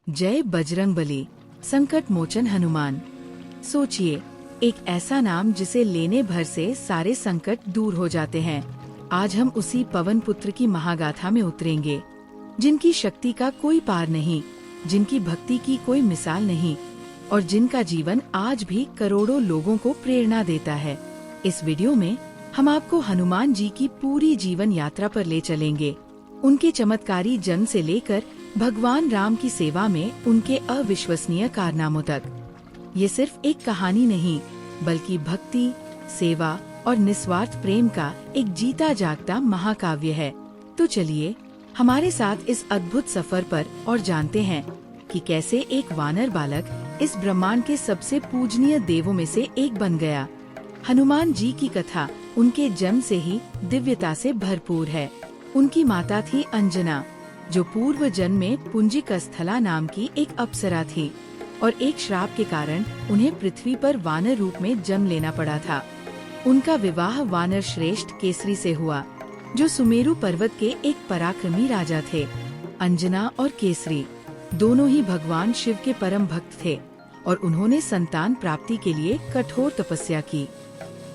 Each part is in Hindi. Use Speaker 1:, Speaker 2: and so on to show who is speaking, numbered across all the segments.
Speaker 1: जय बजरंगबली, संकट मोचन हनुमान। सोचिए, एक ऐसा नाम जिसे लेने भर से सारे संकट दूर हो जाते हैं। आज हम उसी पवन पुत्र की महागाथा में उतरेंगे, जिनकी शक्ति का कोई पार नहीं, जिनकी भक्ति की कोई मिसाल नहीं और जिनका जीवन आज भी करोड़ों लोगों को प्रेरणा देता है। इस वीडियो में हम आपको हनुमान जी की पूरी जीवन यात्रा पर ले चलेंगे, उनके चमत्कारी जन्म से लेकर भगवान राम की सेवा में उनके अविश्वसनीय कारनामों तक। ये सिर्फ एक कहानी नहीं, बल्कि भक्ति, सेवा और निस्वार्थ प्रेम का एक जीता जागता महाकाव्य है। तो चलिए हमारे साथ इस अद्भुत सफर पर और जानते हैं कि कैसे एक वानर बालक इस ब्रह्मांड के सबसे पूजनीय देवों में से एक बन गया। हनुमान जी की कथा उनके जन्म से ही दिव्यता से भरपूर है। उनकी माता थी अंजना, जो पूर्व जन्म में पुंजिकस्थला नाम की एक अप्सरा थी और एक श्राप के कारण उन्हें पृथ्वी पर वानर रूप में जन्म लेना पड़ा था। उनका विवाह वानर श्रेष्ठ केसरी से हुआ, जो सुमेरु पर्वत के एक पराक्रमी राजा थे। अंजना और केसरी दोनों ही भगवान शिव के परम भक्त थे और उन्होंने संतान प्राप्ति के लिए कठोर तपस्या की।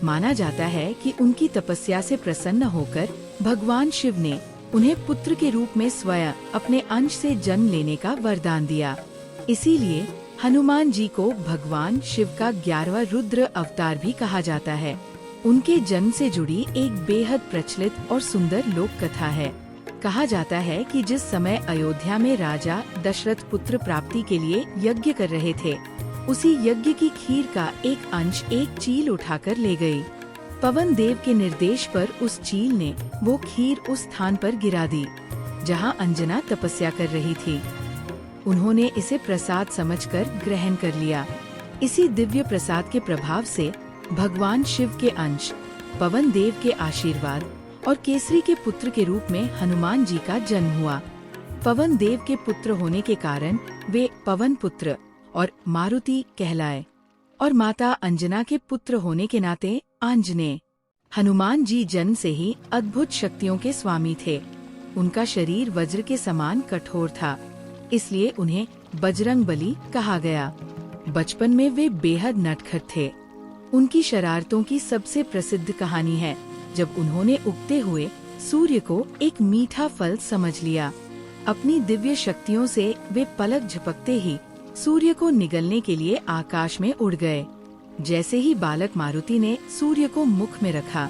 Speaker 1: माना जाता है कि उनकी तपस्या से प्रसन्न होकर भगवान शिव ने उन्हें पुत्र के रूप में स्वयं अपने अंश से जन्म लेने का वरदान दिया। इसीलिए हनुमान जी को भगवान शिव का 11वां रुद्र अवतार भी कहा जाता है। उनके जन्म से जुड़ी एक बेहद प्रचलित और सुंदर लोक कथा है। कहा जाता है कि जिस समय अयोध्या में राजा दशरथ पुत्र प्राप्ति के लिए यज्ञ कर रहे थे, उसी यज्ञ की खीर का एक अंश एक चील उठाकर ले गई। पवन देव के निर्देश पर उस चील ने वो खीर उस स्थान पर गिरा दी, जहां अंजना तपस्या कर रही थी। उन्होंने इसे प्रसाद समझकर ग्रहण कर लिया। इसी दिव्य प्रसाद के प्रभाव से भगवान शिव के अंश, पवन देव के आशीर्वाद और केसरी के पुत्र के रूप में हनुमान जी का जन्म हुआ। पवन देव के पुत्र होने के कारण वे पवन पुत्र और मारुति कहलाए और माता अंजना के पुत्र होने के नाते आंजनेय। हनुमान जी जन्म से ही अद्भुत शक्तियों के स्वामी थे। उनका शरीर वज्र के समान कठोर था, इसलिए उन्हें बजरंगबली कहा गया। बचपन में वे बेहद नटखट थे। उनकी शरारतों की सबसे प्रसिद्ध कहानी है जब उन्होंने उगते हुए सूर्य को एक मीठा फल समझ लिया। अपनी दिव्य शक्तियों से वे पलक झपकते ही सूर्य को निगलने के लिए आकाश में उड़ गए। जैसे ही बालक मारुति ने सूर्य को मुख में रखा,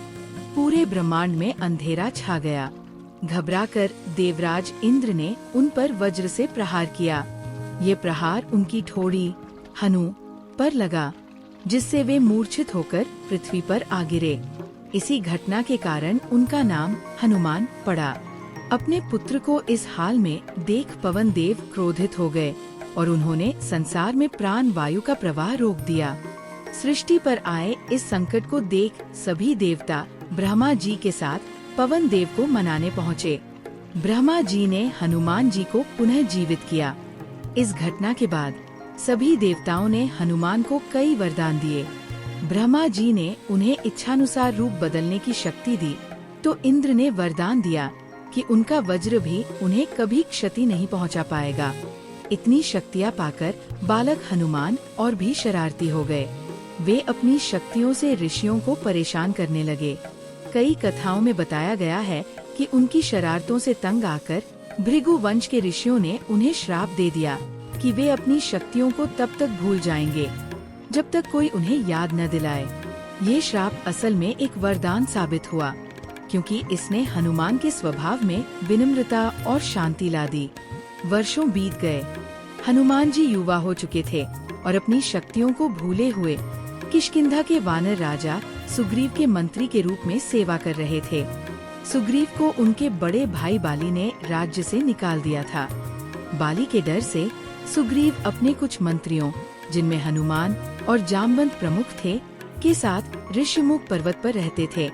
Speaker 1: पूरे ब्रह्मांड में अंधेरा छा गया। घबराकर देवराज इंद्र ने उन पर वज्र से प्रहार किया। ये प्रहार उनकी ठोड़ी हनु पर लगा, जिससे वे मूर्छित होकर पृथ्वी पर आ गिरे। इसी घटना के कारण उनका नाम हनुमान पड़ा। अपने पुत्र को इस हाल में देख पवन देव क्रोधित हो गए और उन्होंने संसार में प्राण वायु का प्रवाह रोक दिया। सृष्टि पर आए इस संकट को देख सभी देवता ब्रह्मा जी के साथ पवन देव को मनाने पहुँचे। ब्रह्मा जी ने हनुमान जी को पुनः जीवित किया। इस घटना के बाद सभी देवताओं ने हनुमान को कई वरदान दिए। ब्रह्मा जी ने उन्हें इच्छानुसार रूप बदलने की शक्ति दी, तो इंद्र ने वरदान दिया कि उनका वज्र भी उन्हें कभी क्षति नहीं पहुंचा पाएगा। इतनी शक्तियां पाकर बालक हनुमान और भी शरारती हो गए। वे अपनी शक्तियों से ऋषियों को परेशान करने लगे। कई कथाओं में बताया गया है कि उनकी शरारतों से तंग आकर भृगु वंश के ऋषियों ने उन्हें श्राप दे दिया कि वे अपनी शक्तियों को तब तक भूल जाएंगे जब तक कोई उन्हें याद न दिलाए। ये श्राप असल में एक वरदान साबित हुआ, क्योंकि इसने हनुमान के स्वभाव में विनम्रता और शांति ला दी। वर्षों बीत गए। हनुमान जी युवा हो चुके थे और अपनी शक्तियों को भूले हुए किष्किंधा के वानर राजा सुग्रीव के मंत्री के रूप में सेवा कर रहे थे। सुग्रीव को उनके बड़े भाई बाली ने राज्य से निकाल दिया था। बाली के डर से सुग्रीव अपने कुछ मंत्रियों, जिनमें हनुमान और जामवंत प्रमुख थे, के साथ ऋषिमुख पर्वत पर रहते थे,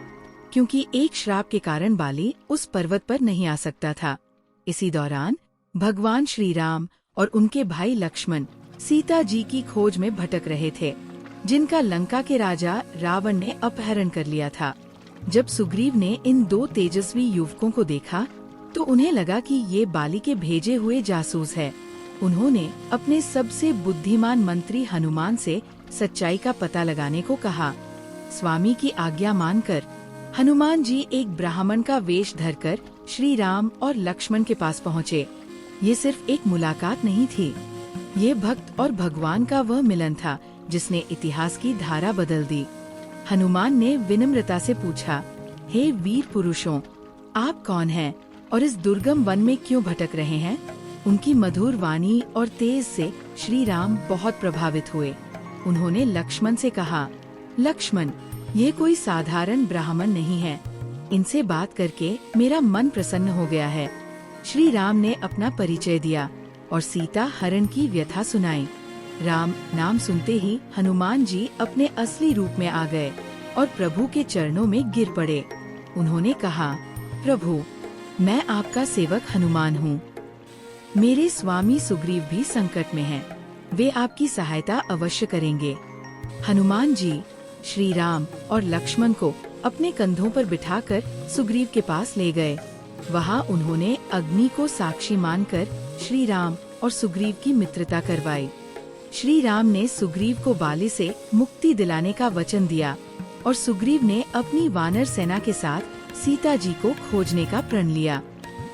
Speaker 1: क्योंकि एक श्राप के कारण बाली उस पर्वत पर नहीं आ सकता था। इसी दौरान भगवान श्री राम और उनके भाई लक्ष्मण सीता जी की खोज में भटक रहे थे, जिनका लंका के राजा रावण ने अपहरण कर लिया था। जब सुग्रीव ने इन दो तेजस्वी युवकों को देखा, तो उन्हें लगा कि ये बाली के भेजे हुए जासूस है। उन्होंने अपने सबसे बुद्धिमान मंत्री हनुमान से सच्चाई का पता लगाने को कहा। स्वामी की आज्ञा मानकर हनुमान जी एक ब्राह्मण का वेश धरकर श्री राम और लक्ष्मण के पास पहुँचे। ये सिर्फ एक मुलाकात नहीं थी, ये भक्त और भगवान का वह मिलन था जिसने इतिहास की धारा बदल दी। हनुमान ने विनम्रता से पूछा, हे वीर पुरुषों, आप कौन हैं और इस दुर्गम वन में क्यों भटक रहे हैं? उनकी मधुर वाणी और तेज से श्री राम बहुत प्रभावित हुए। उन्होंने लक्ष्मण से कहा, लक्ष्मण, ये कोई साधारण ब्राह्मण नहीं है। इनसे बात करके मेरा मन प्रसन्न हो गया है। श्री राम ने अपना परिचय दिया और सीता हरण की व्यथा सुनाई। राम नाम सुनते ही हनुमान जी अपने असली रूप में आ गए और प्रभु के चरणों में गिर पड़े। उन्होंने कहा, प्रभु, मैं आपका सेवक हनुमान हूँ। मेरे स्वामी सुग्रीव भी संकट में हैं। वे आपकी सहायता अवश्य करेंगे। हनुमान जी श्री राम और लक्ष्मण को अपने कंधों पर बिठाकर सुग्रीव के पास ले गए। वहाँ उन्होंने अग्नि को साक्षी मानकर श्री राम और सुग्रीव की मित्रता करवाई। श्री राम ने सुग्रीव को बाली से मुक्ति दिलाने का वचन दिया और सुग्रीव ने अपनी वानर सेना के साथ सीता जी को खोजने का प्रण लिया।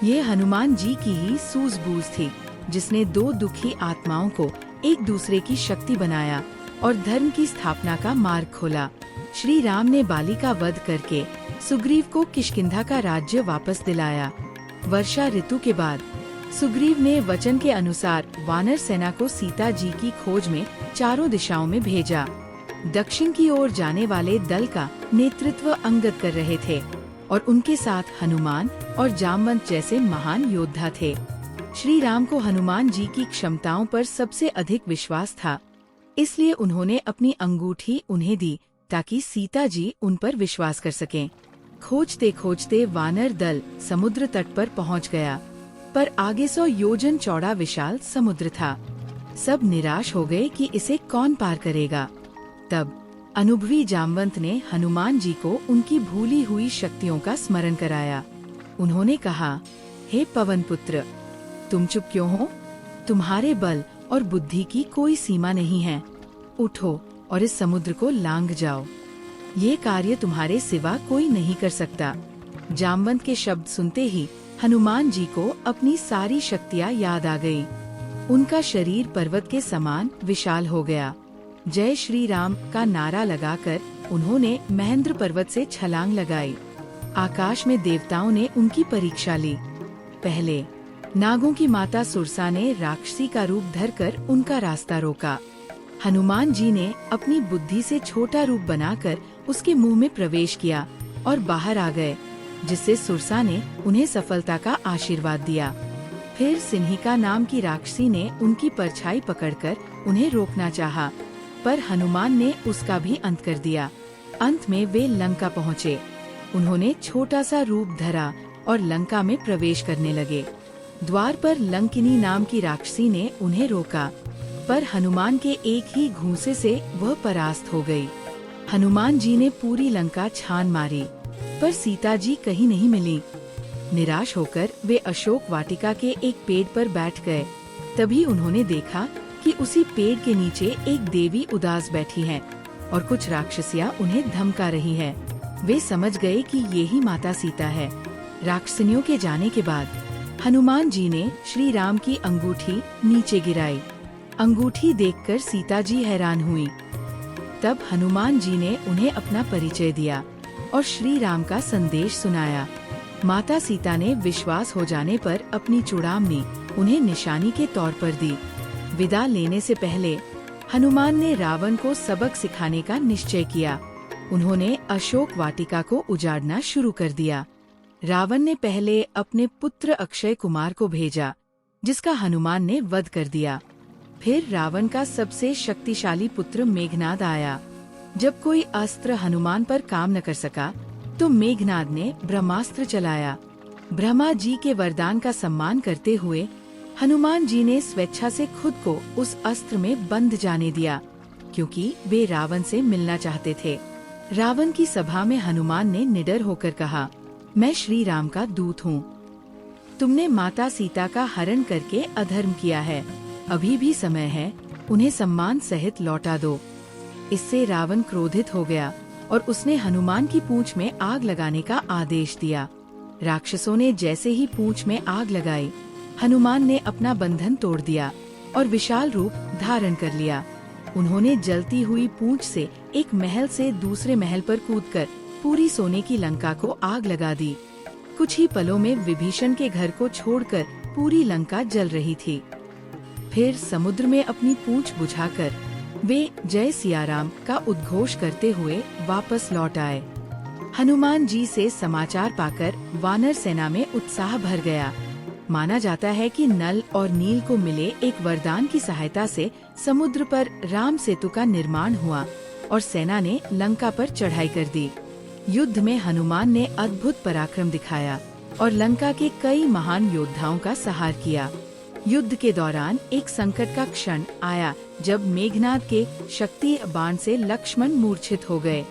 Speaker 1: ये हनुमान जी की ही सूझबूझ थी जिसने दो दुखी आत्माओं को एक दूसरे की शक्ति बनाया और धर्म की स्थापना का मार्ग खोला। श्री राम ने बाली का वध करके सुग्रीव को किष्किंधा का राज्य वापस दिलाया। वर्षा ऋतु के बाद सुग्रीव ने वचन के अनुसार वानर सेना को सीता जी की खोज में चारों दिशाओं में भेजा। दक्षिण की ओर जाने वाले दल का नेतृत्व अंगद कर रहे थे और उनके साथ हनुमान और जामवंत जैसे महान योद्धा थे। श्री राम को हनुमान जी की क्षमताओं पर सबसे अधिक विश्वास था, इसलिए उन्होंने अपनी अंगूठी उन्हें दी ताकि सीता जी उन पर विश्वास कर सकें। खोजते खोजते वानर दल समुद्र तट पर पहुंच गया, पर आगे 100 योजन चौड़ा विशाल समुद्र था। सब निराश हो गए कि इसे कौन पार करेगा। तब अनुभवी जामवंत ने हनुमान जी को उनकी भूली हुई शक्तियों का स्मरण कराया। उन्होंने कहा, हे पवन पुत्र, तुम चुप क्यों हो? तुम्हारे बल और बुद्धि की कोई सीमा नहीं है। उठो और इस समुद्र को लांघ जाओ। ये कार्य तुम्हारे सिवा कोई नहीं कर सकता। जामवंत के शब्द सुनते ही हनुमान जी को अपनी सारी शक्तियाँ याद आ गई। उनका शरीर पर्वत के समान विशाल हो गया। जय श्री राम का नारा लगाकर उन्होंने महेंद्र पर्वत से छलांग लगाई। आकाश में देवताओं ने उनकी परीक्षा ली। पहले नागों की माता सुरसा ने राक्षसी का रूप धरकर उनका रास्ता रोका। हनुमान जी ने अपनी बुद्धि से छोटा रूप बनाकर उसके मुंह में प्रवेश किया और बाहर आ गए, जिससे सुरसा ने उन्हें सफलता का आशीर्वाद दिया। फिर सिंहिका नाम की राक्षसी ने उनकी परछाई पकड़कर उन्हें रोकना चाहा, पर हनुमान ने उसका भी अंत कर दिया। अंत में वे लंका पहुँचे। उन्होंने छोटा सा रूप धरा और लंका में प्रवेश करने लगे। द्वार पर लंकिनी नाम की राक्षसी ने उन्हें रोका, पर हनुमान के एक ही घूंसे से वह परास्त हो गई। हनुमान जी ने पूरी लंका छान मारी, पर सीता जी कहीं नहीं मिली। निराश होकर वे अशोक वाटिका के एक पेड़ पर बैठ गए। तभी उन्होंने देखा कि उसी पेड़ के नीचे एक देवी उदास बैठी है और कुछ राक्षसियाँ उन्हें धमका रही है। वे समझ गए कि ये ही माता सीता है। राक्षसनियों के जाने के बाद हनुमान जी ने श्री राम की अंगूठी नीचे गिराई। अंगूठी देखकर सीता जी हैरान हुई। तब हनुमान जी ने उन्हें अपना परिचय दिया और श्री राम का संदेश सुनाया। माता सीता ने विश्वास हो जाने पर अपनी चूड़ामणि उन्हें निशानी के तौर पर दी। विदा लेने से पहले हनुमान ने रावण को सबक सिखाने का निश्चय किया। उन्होंने अशोक वाटिका को उजाड़ना शुरू कर दिया। रावण ने पहले अपने पुत्र अक्षय कुमार को भेजा, जिसका हनुमान ने वध कर दिया। फिर रावण का सबसे शक्तिशाली पुत्र मेघनाद आया। जब कोई अस्त्र हनुमान पर काम न कर सका, तो मेघनाद ने ब्रह्मास्त्र चलाया। ब्रह्मा जी के वरदान का सम्मान करते हुए हनुमान जी ने स्वेच्छा से खुद को उस अस्त्र में बंध जाने दिया, क्योंकि वे रावण से मिलना चाहते थे। रावण की सभा में हनुमान ने निडर होकर कहा, मैं श्री राम का दूत हूँ। तुमने माता सीता का हरण करके अधर्म किया है। अभी भी समय है, उन्हें सम्मान सहित लौटा दो। इससे रावण क्रोधित हो गया और उसने हनुमान की पूंछ में आग लगाने का आदेश दिया। राक्षसों ने जैसे ही पूंछ में आग लगाई, हनुमान ने अपना बंधन तोड़ दिया और विशाल रूप धारण कर लिया। उन्होंने जलती हुई पूंछ से एक महल से दूसरे महल पर कूदकर पूरी सोने की लंका को आग लगा दी। कुछ ही पलों में विभीषण के घर को छोड़कर पूरी लंका जल रही थी। फिर समुद्र में अपनी पूंछ बुझाकर वे जय सिया राम का उद्घोष करते हुए वापस लौट आए। हनुमान जी से समाचार पाकर वानर सेना में उत्साह भर गया। माना जाता है कि नल और नील को मिले एक वरदान की सहायता से समुद्र पर राम सेतु का निर्माण हुआ और सेना ने लंका पर चढ़ाई कर दी। युद्ध में हनुमान ने अद्भुत पराक्रम दिखाया और लंका के कई महान योद्धाओं का सहार किया। युद्ध के दौरान एक संकट का क्षण आया जब मेघनाद के शक्ति बाण से लक्ष्मण मूर्छित हो गए।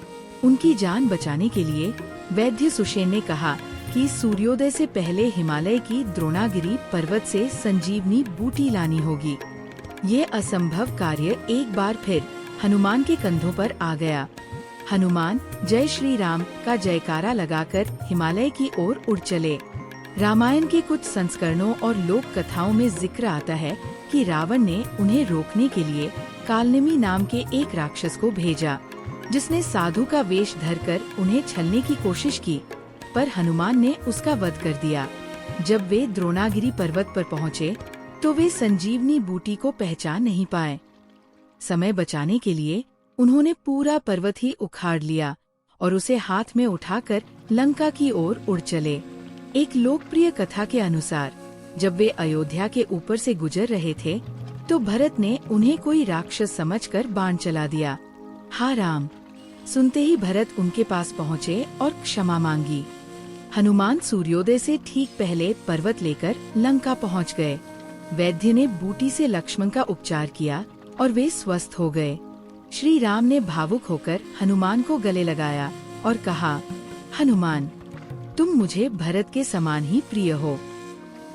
Speaker 1: उनकी जान बचाने के लिए वैद्य सुषेण ने कहा कि सूर्योदय से पहले हिमालय की द्रोणागिरी पर्वत से संजीवनी बूटी लानी होगी। ये असंभव कार्य एक बार फिर हनुमान के कंधों पर आ गया। हनुमान जय श्री राम का जयकारा लगाकर हिमालय की ओर उड़ चले। रामायण के कुछ संस्करणों और लोक कथाओं में जिक्र आता है कि रावण ने उन्हें रोकने के लिए कालनेमी नाम के एक राक्षस को भेजा, जिसने साधु का वेश धरकर उन्हें छलने की कोशिश की, पर हनुमान ने उसका वध कर दिया। जब वे द्रोणागिरी पर्वत पर पहुँचे तो वे संजीवनी बूटी को पहचान नहीं पाए। समय बचाने के लिए उन्होंने पूरा पर्वत ही उखाड़ लिया और उसे हाथ में उठाकर लंका की ओर उड़ चले। एक लोकप्रिय कथा के अनुसार जब वे अयोध्या के ऊपर से गुजर रहे थे तो भरत ने उन्हें कोई राक्षस समझकर बाण चला दिया। हा राम! सुनते ही भरत उनके पास पहुँचे और क्षमा मांगी। हनुमान सूर्योदय से ठीक पहले पर्वत लेकर लंका पहुँच गए। वैद्य ने बूटी से लक्ष्मण का उपचार किया और वे स्वस्थ हो गए। श्री राम ने भावुक होकर हनुमान को गले लगाया और कहा, हनुमान, तुम मुझे भरत के समान ही प्रिय हो।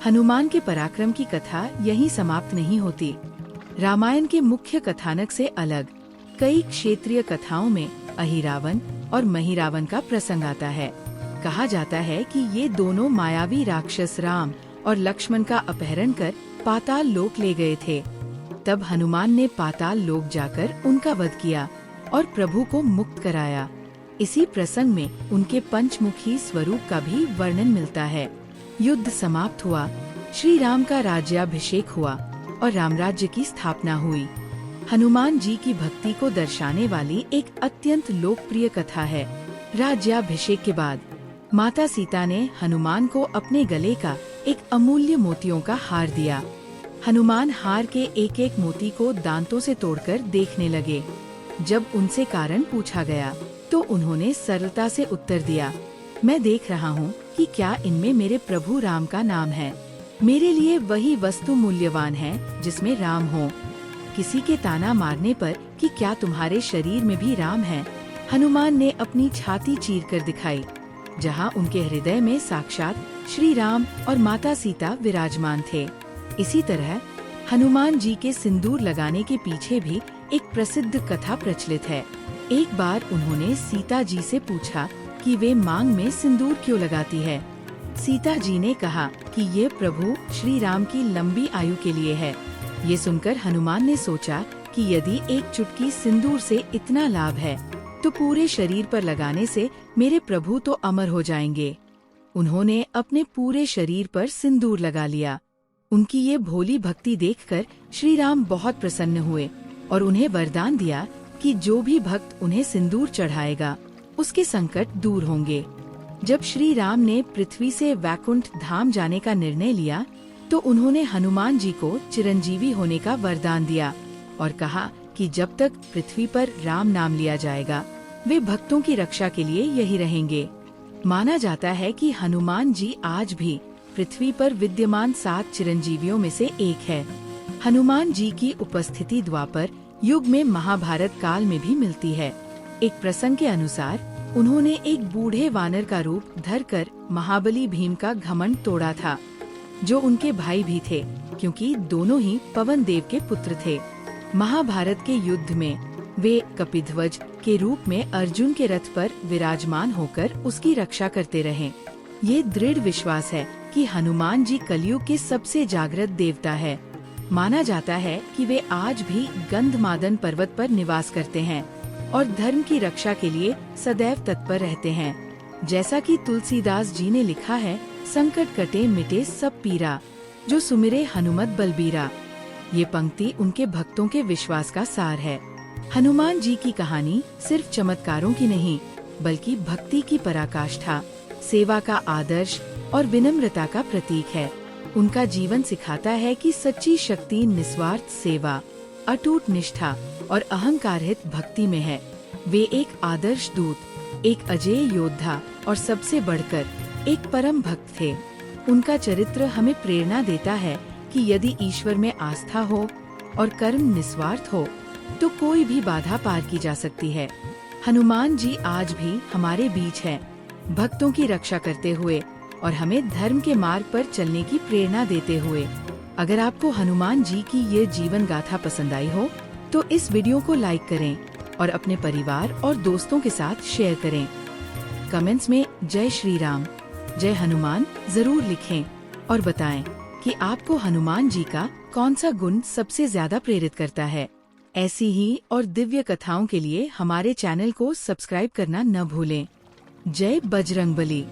Speaker 1: हनुमान के पराक्रम की कथा यहीं समाप्त नहीं होती। रामायण के मुख्य कथानक से अलग कई क्षेत्रीय कथाओं में अहिरावण और महिरावण का प्रसंग आता है। कहा जाता है कि ये दोनों मायावी राक्षस राम और लक्ष्मण का अपहरण कर पाताल लोक ले गए थे। तब हनुमान ने पाताल लोक जाकर उनका वध किया और प्रभु को मुक्त कराया। इसी प्रसंग में उनके पंचमुखी स्वरूप का भी वर्णन मिलता है। युद्ध समाप्त हुआ, श्री राम का राज्याभिषेक हुआ और रामराज्य की स्थापना हुई। हनुमान जी की भक्ति को दर्शाने वाली एक अत्यंत लोकप्रिय कथा है। राज्याभिषेक के बाद माता सीता ने हनुमान को अपने गले का एक अमूल्य मोतियों का हार दिया। हनुमान हार के एक एक मोती को दांतों से तोड़कर देखने लगे। जब उनसे कारण पूछा गया तो उन्होंने सरलता से उत्तर दिया, मैं देख रहा हूँ कि क्या इनमें मेरे प्रभु राम का नाम है। मेरे लिए वही वस्तु मूल्यवान है जिसमें राम हो। किसी के ताना मारने पर कि क्या तुम्हारे शरीर में भी राम है, हनुमान ने अपनी छाती चीर कर दिखाई, जहाँ उनके हृदय में साक्षात श्री राम और माता सीता विराजमान थे। इसी तरह हनुमान जी के सिंदूर लगाने के पीछे भी एक प्रसिद्ध कथा प्रचलित है। एक बार उन्होंने सीता जी से पूछा कि वे मांग में सिंदूर क्यों लगाती है। सीता जी ने कहा कि ये प्रभु श्री राम की लंबी आयु के लिए है। ये सुनकर हनुमान ने सोचा कि यदि एक चुटकी सिंदूर से इतना लाभ है तो पूरे शरीर पर लगाने से मेरे प्रभु तो अमर हो जाएंगे। उन्होंने अपने पूरे शरीर पर सिंदूर लगा लिया। उनकी ये भोली भक्ति देखकर श्री राम बहुत प्रसन्न हुए और उन्हें वरदान दिया कि जो भी भक्त उन्हें सिंदूर चढ़ाएगा उसके संकट दूर होंगे। जब श्री राम ने पृथ्वी से वैकुंठ धाम जाने का निर्णय लिया तो उन्होंने हनुमान जी को चिरंजीवी होने का वरदान दिया और कहा कि जब तक पृथ्वी पर राम नाम लिया जाएगा वे भक्तों की रक्षा के लिए यही रहेंगे। माना जाता है कि हनुमान जी आज भी पृथ्वी पर विद्यमान 7 चिरंजीवियों में से एक है। हनुमान जी की उपस्थिति द्वापर युग में महाभारत काल में भी मिलती है। एक प्रसंग के अनुसार उन्होंने एक बूढ़े वानर का रूप धरकर महाबली भीम का घमंड तोड़ा था। जो उनके भाई भी थे, क्योंकि दोनों ही पवन देव के पुत्र थे। महाभारत के युद्ध में वे कपिध्वज के रूप में अर्जुन के रथ पर विराजमान होकर उसकी रक्षा करते रहे। ये दृढ़ विश्वास है कि हनुमान जी कलयुग के सबसे जागृत देवता है। माना जाता है कि वे आज भी गंधमादन पर्वत पर निवास करते हैं और धर्म की रक्षा के लिए सदैव तत्पर रहते हैं। जैसा कि तुलसीदास जी ने लिखा है, संकट कटे मिटे सब पीरा, जो सुमिरे हनुमत बलबीरा। ये पंक्ति उनके भक्तों के विश्वास का सार है। हनुमान जी की कहानी सिर्फ चमत्कारों की नहीं, बल्कि भक्ति की पराकाष्ठा, सेवा का आदर्श और विनम्रता का प्रतीक है। उनका जीवन सिखाता है कि सच्ची शक्ति निस्वार्थ सेवा, अटूट निष्ठा और अहंकाररहित भक्ति में है। वे एक आदर्श दूत, एक अजेय योद्धा और सबसे बढ़कर एक परम भक्त थे। उनका चरित्र हमें प्रेरणा देता है कि यदि ईश्वर में आस्था हो और कर्म निस्वार्थ हो, तो कोई भी बाधा पार की जा सकती है। हनुमान जी आज भी हमारे बीच हैं, भक्तों की रक्षा करते हुए और हमें धर्म के मार्ग पर चलने की प्रेरणा देते हुए। अगर आपको हनुमान जी की ये जीवन गाथा पसंद आई हो, तो इस वीडियो को लाइक करें और अपने परिवार और दोस्तों के साथ शेयर करें। कमेंट्स में जय श्री राम, जय हनुमान जरूर लिखें और बताएं कि आपको हनुमान जी का कौन सा गुण सबसे ज्यादा प्रेरित करता है। ऐसी ही और दिव्य कथाओं के लिए हमारे चैनल को सब्सक्राइब करना न भूलें। जय बजरंगबली।